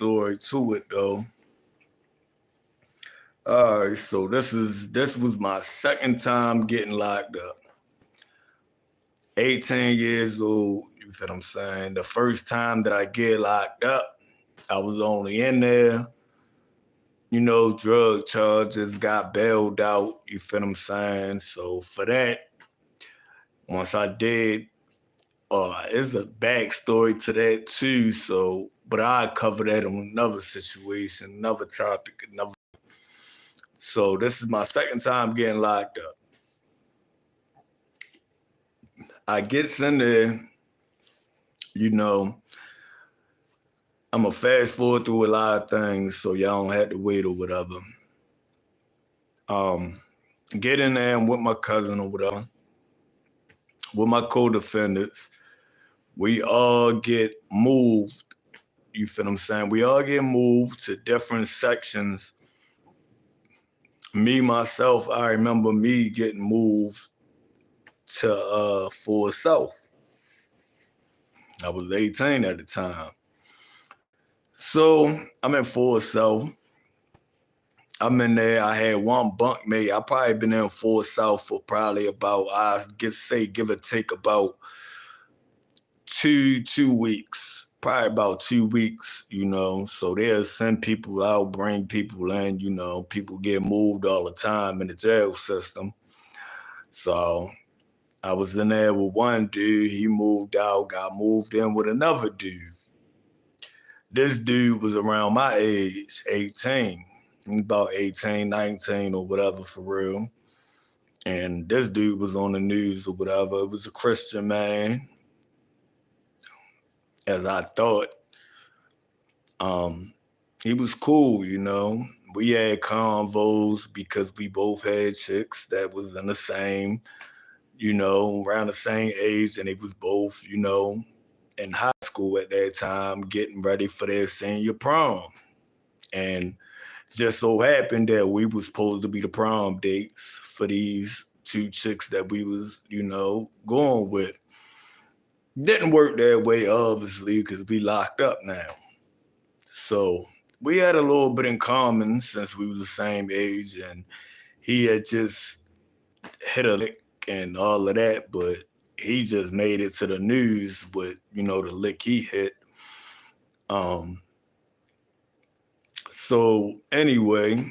backstory to it though. All right, so this was my second time getting locked up. 18 years old, you feel what I'm saying? The first time that I get locked up, I was only in there, drug charges, got bailed out, you feel what I'm saying? So for that, once I did, it's a backstory to that too, so but I cover that on another situation, another topic, another. So this is my second time getting locked up. I gets in there, you know, I'm going to fast forward through a lot of things so y'all don't have to wait or whatever. Get in there with my cousin or whatever, with my co-defendants. We all get moved, you feel what I'm saying? We all get moved to different sections. Me, myself, I remember me getting moved to Full South. I was 18 at the time. So I'm in Full South. I'm in there. I had one bunkmate. I probably been in Full South for probably about, give or take about two weeks. Probably about 2 weeks, So they'll send people out, bring people in, people get moved all the time in the jail system. So I was in there with one dude. He moved out, got moved in with another dude. This dude was around my age, 18. About 18, 19 or whatever for real. And this dude was on the news or whatever. It was a Christian man, as I thought. He was cool, We had convos because we both had chicks that was in the same, around the same age, and they was both, in high school at that time, getting ready for their senior prom. And just so happened that we was supposed to be the prom dates for these two chicks that we was, going with. Didn't work that way, obviously, because we locked up now. So we had a little bit in common since we was the same age, and he had just hit a lick and all of that, but he just made it to the news with, the lick he hit. So anyway,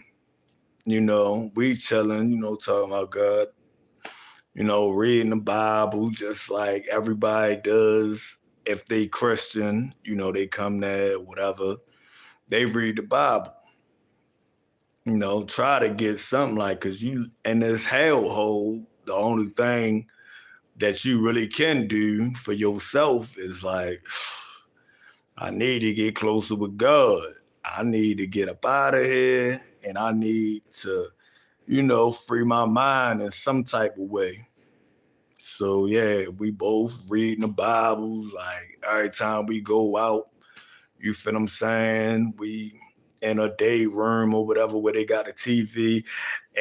we chilling, talking about God, reading the Bible just like everybody does. If they Christian, they come there, whatever, they read the Bible. Try to get something like, cause you in this hellhole, the only thing that you really can do for yourself is like, I need to get closer with God. I need to get up out of here, and I need to, free my mind in some type of way. So yeah, we both reading the Bibles. Like every time we go out, you feel what I'm saying? We in a day room or whatever where they got the TV.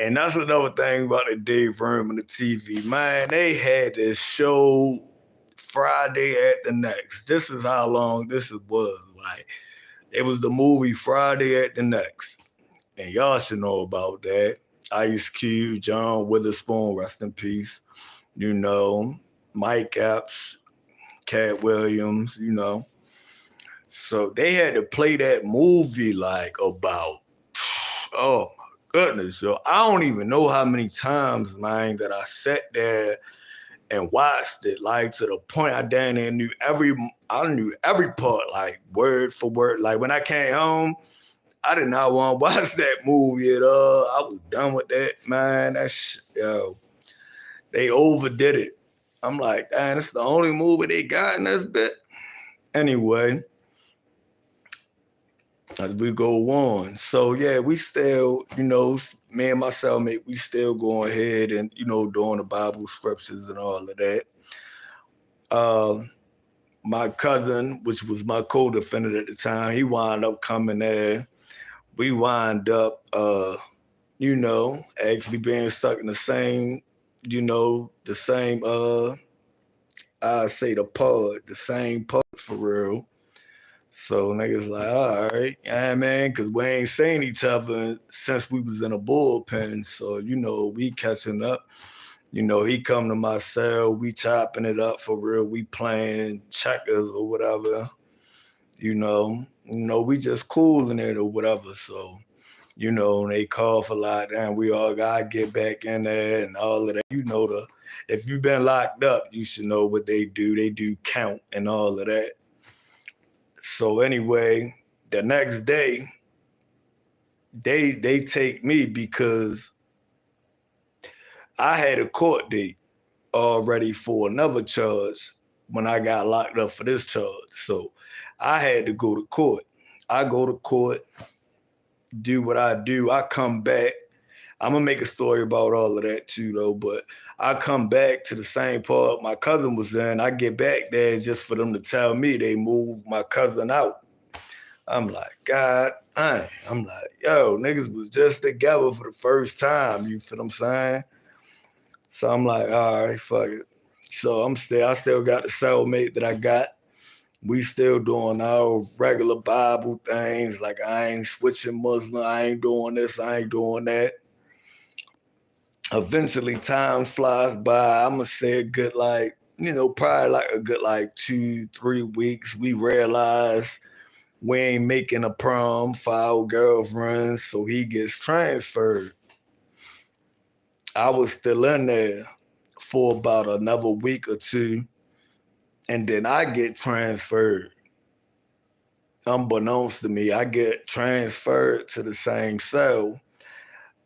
And that's another thing about the day room and the TV. Man, they had this show Friday at the Next. This is how long this was. Like, it was the movie Friday at the Next. And y'all should know about that. Ice Cube, John Witherspoon, rest in peace. Mike Epps, Cat Williams, So they had to play that movie like about, oh my goodness, yo. I don't even know how many times, man, that I sat there and watched it, like to the point I damn near knew every part, like word for word. Like when I came home, I did not want to watch that movie at all. I was done with that, man. Yo, they overdid it. I'm like, damn, it's the only movie they got in this bit. Anyway, as we go on. So yeah, we still, me and my cellmate, we still going ahead and, doing the Bible scriptures and all of that. My cousin, which was my co-defendant at the time, he wound up coming there. We wind up, actually being stuck in the same, I say the same pod for real. So niggas like, all right, yeah, man, because we ain't seen each other since we was in a bullpen. So, we catching up. He come to my cell, we chopping it up for real. We playing checkers or whatever. We just cooling it or whatever. So, they call for lockdown. We all gotta get back in there and all of that. If you've been locked up, you should know what they do. They do count and all of that. So anyway, the next day, they take me because I had a court date already for another charge when I got locked up for this charge. So I had to go to court. I go to court, do what I do. I come back. I'm gonna make a story about all of that too, though. But I come back to the same part my cousin was in. I get back there just for them to tell me they moved my cousin out. I'm like, God, I'm like, yo, niggas was just together for the first time. You feel what I'm saying? So I'm like, all right, fuck it. So I still got the cellmate that I got. We still doing our regular Bible things. Like I ain't switching Muslim. I ain't doing this. I ain't doing that. Eventually, time flies by. I'ma say a good probably like a good 2-3 weeks. We realize we ain't making a prom for our girlfriends, so he gets transferred. I was still in there for about another week or two, and then I get transferred. Unbeknownst to me, I get transferred to the same cell,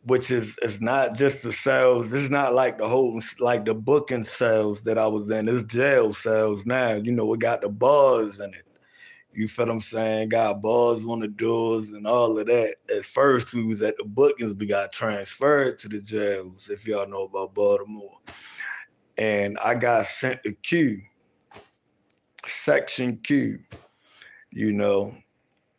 which is it's not just the cells. It's not like the booking cells that I was in. It's jail cells now. It got the bars in it. You feel what I'm saying? Got bars on the doors and all of that. At first, we was at the bookings. We got transferred to the jails, if y'all know about Baltimore. And I got sent to Q, Section Q,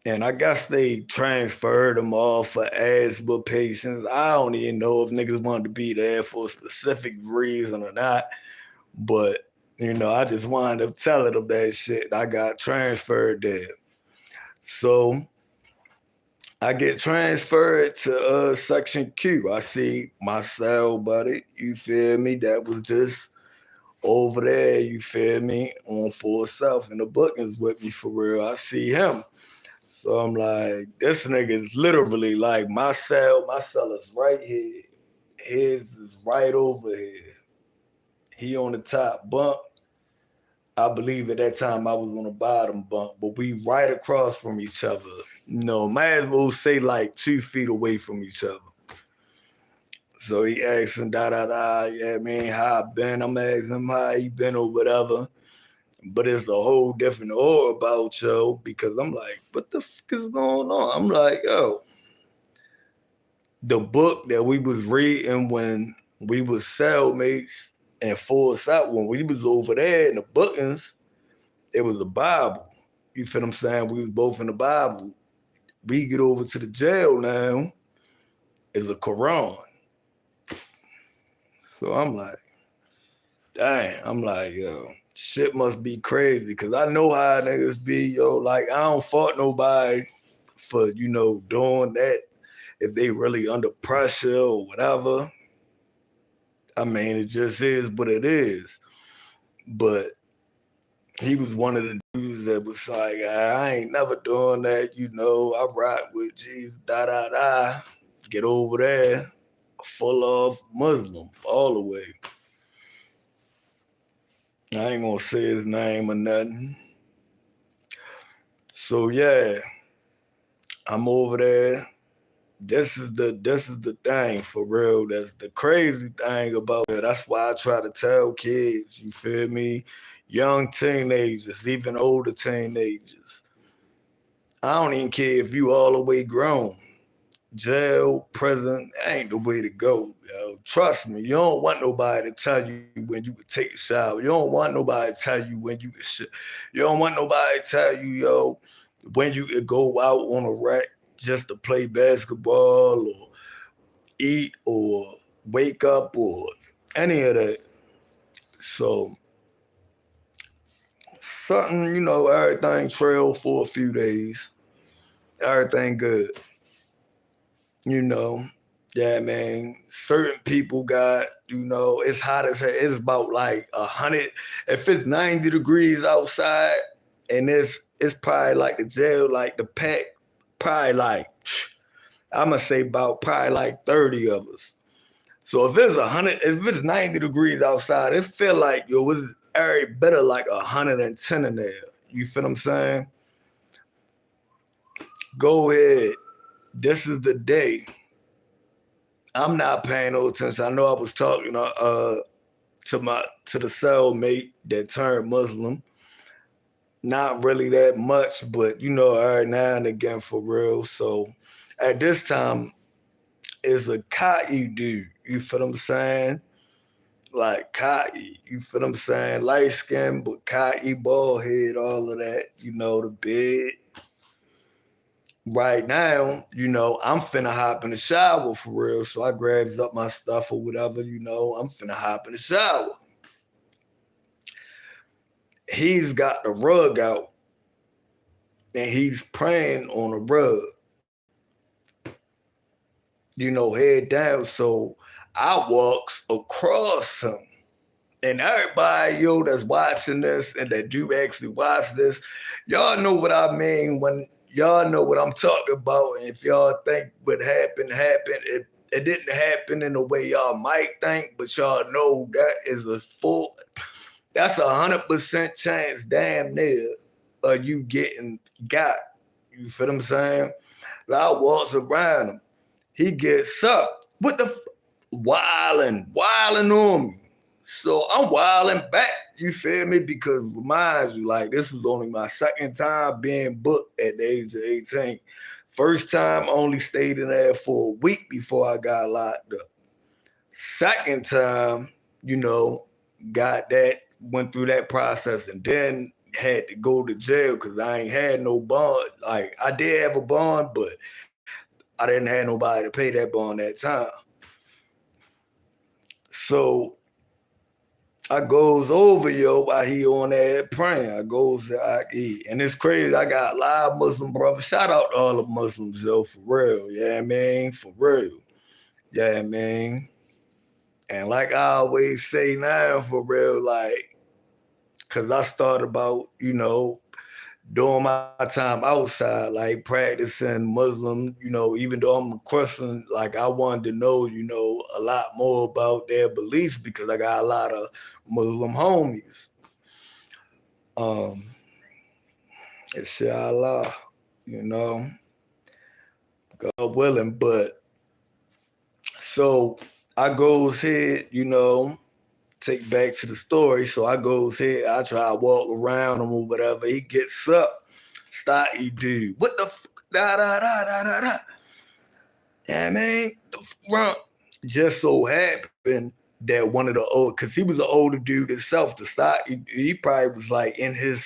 And I guess they transferred them all for asthma patients. I don't even know if niggas wanted to be there for a specific reason or not. But I just wound up telling them that shit. I got transferred there. So I get transferred to Section Q. I see my cell buddy, you feel me, that was just over there, you feel me, on Full South in the bookings with me for real. I see him. So I'm like, this nigga is literally like my cell is right here. His is right over here. He on the top bunk. I believe at that time I was on the bottom bunk, but we right across from each other. Might as well say like 2 feet away from each other. So he asking yeah, man, how I been? I'm asking him how he been or whatever. But it's a whole different aura about yo, because I'm like, what the fuck is going on? I'm like, yo, the book that we was reading when we was cellmates and Full South, when we was over there in the bookings, it was a Bible. You feel what I'm saying? We was both in the Bible. We get over to the jail now, it's a Quran. So I'm like, dang, I'm like, yo, shit must be crazy, because I know how niggas be, yo, like, I don't fault nobody for, doing that if they really under pressure or whatever. I mean, it just is what it is. But he was one of the dudes that was like, I ain't never doing that, I rock with Jesus, get over there, full of Muslim, all the way. I ain't gonna say his name or nothing. So yeah, I'm over there. This is the thing for real. That's the crazy thing about it. That's why I try to tell kids, you feel me? Young teenagers, even older teenagers. I don't even care if you all the way grown. Jail, prison, ain't the way to go, yo. Trust me, you don't want nobody to tell you when you could take a shower. You don't want nobody to tell you when you could shit. You don't want nobody to tell you, yo, when you could go out on a rack just to play basketball or eat or wake up or any of that. So something, everything trailed for a few days. Everything good. You know. Yeah, man. Certain people got, it's hot as hell. It's about like 100. If it's 90 degrees outside, and it's probably like the jail, like the pack, probably like I'm gonna say about probably like 30 of us. So if it's 90 degrees outside, it feel like it's very better like 110 in there. You feel what I'm saying? Go ahead. This is the day. I'm not paying no attention. I know I was talking to the cellmate that turned Muslim. Not really that much, but every now and again for real. So at this time, it's a Kai dude. You feel what I'm saying? Like Kai, you feel what I'm saying? Light skin, but Kai, bald head, all of that. The bed. Right now, I'm finna hop in the shower for real. So I grabs up my stuff or whatever, I'm finna hop in the shower. He's got the rug out and he's praying on the rug, head down. So I walks across him. And everybody, that's watching this and that do actually watch this, y'all know what I mean when y'all know what I'm talking about. And if y'all think what happened, it didn't happen in the way y'all might think, but y'all know that's 100% chance damn near of you getting got. You feel what I'm saying? But I walks around him. He gets up. What the wilding on me. So I'm wilding back, you feel me? Because remind you, like this was only my second time being booked at the age of 18. First time only stayed in there for a week before I got locked up. Second time, went through that process and then had to go to jail because I ain't had no bond. Like I did have a bond, but I didn't have nobody to pay that bond that time. So I goes over, while he on there praying. I goes to Aki. And it's crazy. I got a lot of Muslim brothers. Shout out to all the Muslims, for real. Yeah, man, for real. Yeah, man. And like I always say now, for real, like, because I started about, during my time outside, like practicing Muslim, even though I'm a Christian, like I wanted to know, a lot more about their beliefs because I got a lot of Muslim homies. Inshallah, God willing. But so I goes here, take back to the story. So I goes here, I try to walk around him or whatever. He gets up, start he do. What the da da da da da da. Yeah, man, the front. Just so happened that one of the old, cause he was an older dude himself. The side, he probably was like in his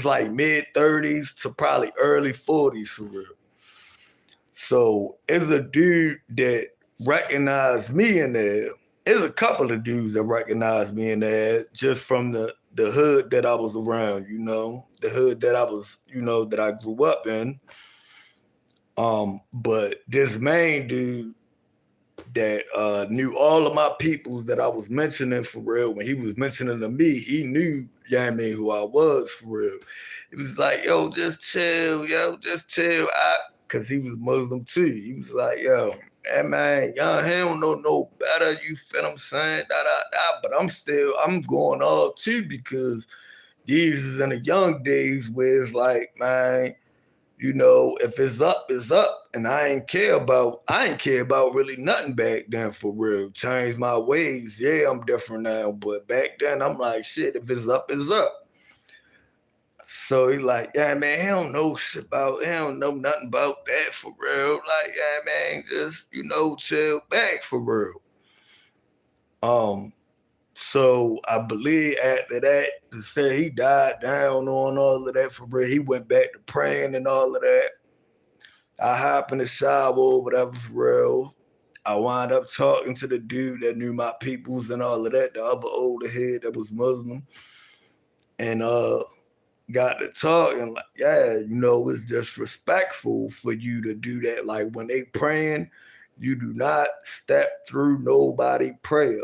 like mid-30s to probably early 40s for real. So it's a dude that recognized me in there. There's a couple of dudes that recognized me in there just from the hood that I was around, the hood that I was, that I grew up in. But this main dude that knew all of my peoples that I was mentioning for real, when he was mentioning to me, he knew, who I was for real. He was like, yo, just chill, because he was Muslim too. He was like, yo, hey man, y'all, he don't know no better, you feel what I'm saying? But I'm going up too because these is in the young days where it's like, man, if it's up, it's up. And I ain't care about really nothing back then for real. Changed my ways. Yeah, I'm different now. But back then I'm like, shit, if it's up, it's up. So he like, yeah, man, he don't know nothing about that for real. Like, yeah, man, just, chill back for real. So I believe after that, they said he died down on all of that for real. He went back to praying and all of that. I hop in the shower or whatever for real. I wound up talking to the dude that knew my peoples and all of that, the other older head that was Muslim. And got to talking like, yeah, it's disrespectful for you to do that. Like when they praying, you do not step through nobody prayer.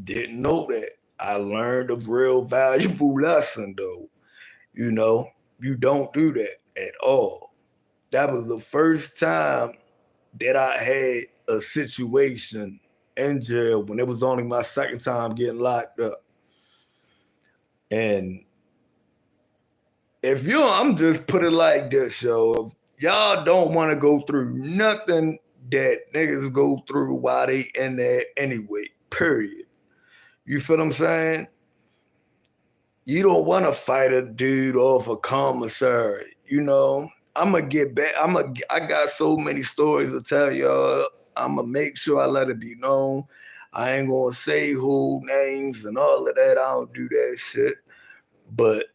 Didn't know that. I learned a real valuable lesson though. You know, you don't do that at all. That was the first time that I had a situation in jail when it was only my second time getting locked up. And if I'm just put it like this, yo, if y'all don't want to go through nothing that niggas go through while they in there anyway, period. You feel what I'm saying? You don't want to fight a dude off a commissary, I'm gonna get back. I got so many stories to tell y'all. I'm gonna make sure I let it be known. I ain't gonna say who names and all of that. I don't do that shit. But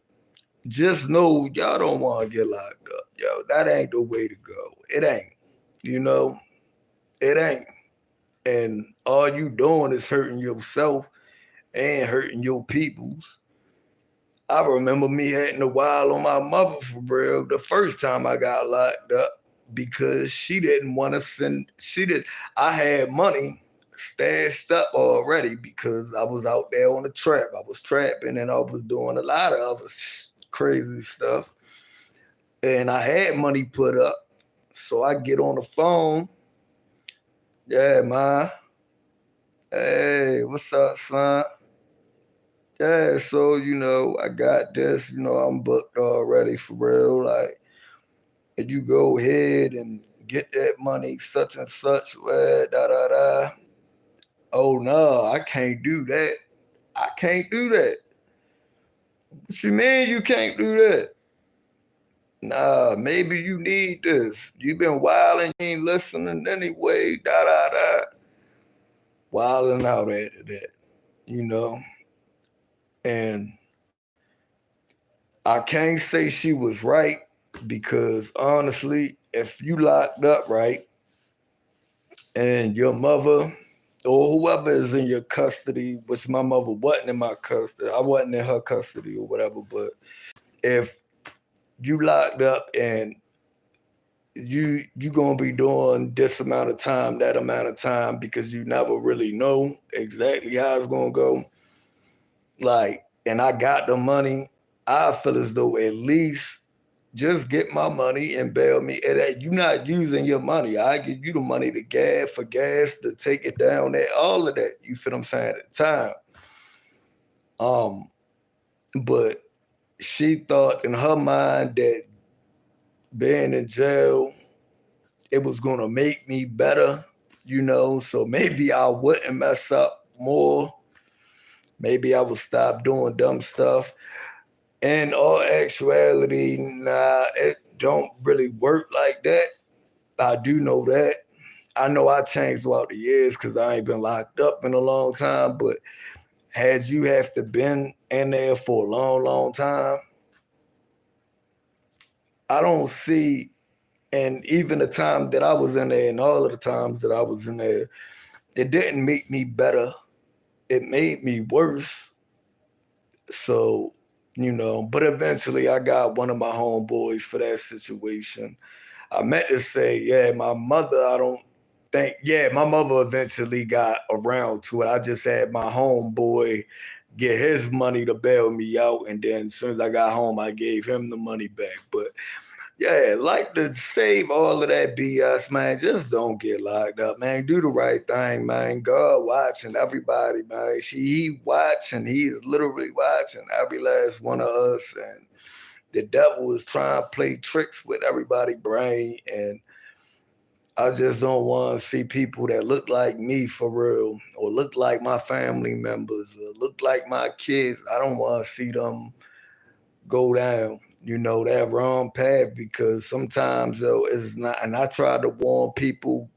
just know y'all don't want to get locked up, yo. That ain't the way to go. It ain't. You know, it ain't. And all you doing is hurting yourself and hurting your peoples. I remember me having a while on my mother for real the first time I got locked up because she didn't want to send. She did. I had money stashed up already because I was out there on the trap. I was trapping and I was doing a lot of other crazy stuff. And I had money put up. So I get on the phone. Yeah, man. Hey, what's up, son? Yeah, so I got this, I'm booked already for real. Like, and you go ahead and get that money, such and such, da da da. Oh no, I can't do that. I can't do that. What you mean you can't do that? Nah, maybe you need this. You been wilding, you ain't listening anyway, da da da. Wilding out after that, you know. And I can't say she was right because honestly, if you locked up, right, and your mother or whoever is in your custody, which my mother wasn't in my custody, I wasn't in her custody or whatever, but if you locked up and you gonna be doing this amount of time, that amount of time because you never really know exactly how it's gonna go. Like, and I got the money, I feel as though at least just get my money and bail me. And you're not using your money. I give you the money to gas, to take it down there, all of that. You feel what I'm saying at the time. But she thought in her mind that being in jail, it was gonna make me better, so maybe I wouldn't mess up more. Maybe I would stop doing dumb stuff. In all actuality, nah, it don't really work like that. I do know that. I know I changed throughout the years because I ain't been locked up in a long time, but had you have to been in there for a long, long time, I don't see, and even the time that I was in there and all of the times that I was in there, it didn't make me better. It made me worse. So, but eventually I got one of my homeboys for that situation. I meant to say, yeah, my mother, I don't think, yeah, my mother eventually got around to it. I just had my homeboy get his money to bail me out. And then as soon as I got home, I gave him the money back. But yeah, like to save all of that BS, man. Just don't get locked up, man. Do the right thing, man. God watching everybody, man. He watching. He is literally watching every last one of us. And the devil is trying to play tricks with everybody's brain. And I just don't want to see people that look like me for real, or look like my family members, or look like my kids. I don't want to see them go down, that wrong path because sometimes though it's not. And I try to warn people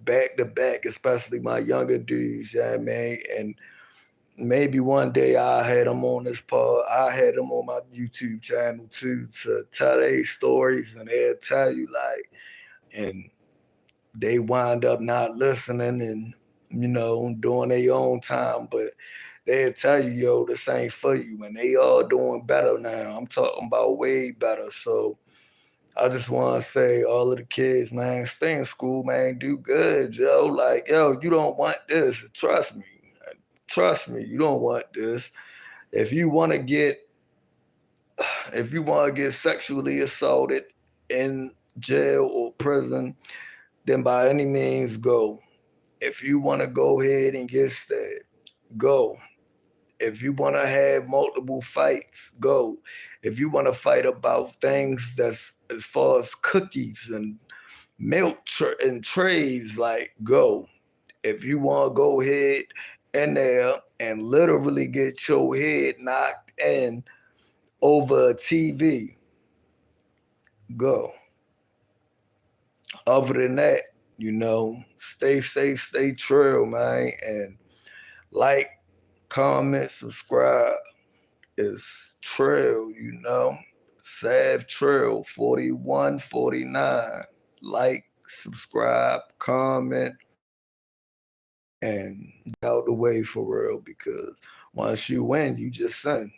back to back, especially my younger dudes, yeah, man. And maybe one day I had them on this pod. I had them on my YouTube channel too to tell their stories, and they'll tell you like, and they wind up not listening and doing their own time. But they'll tell you, yo, this ain't for you. And they all doing better now. I'm talking about way better. So I just want to say, all of the kids, man, stay in school, man, do good, yo. Like, yo, you don't want this. Trust me, you don't want this. If you want to get, if you want to get sexually assaulted in jail or prison, then by any means go. If you want to go ahead and get stabbed, go. If you want to have multiple fights, go. If you want to fight about things that's as far as cookies and milk and trays, like, go. If you want to go ahead in there and literally get your head knocked in over a TV, go. Other than that, stay safe, stay true, man, and like, comment, subscribe. Is Trill, Sav Trill 4149. Like, subscribe, comment, and get out the way for real, because once you win, you just sin.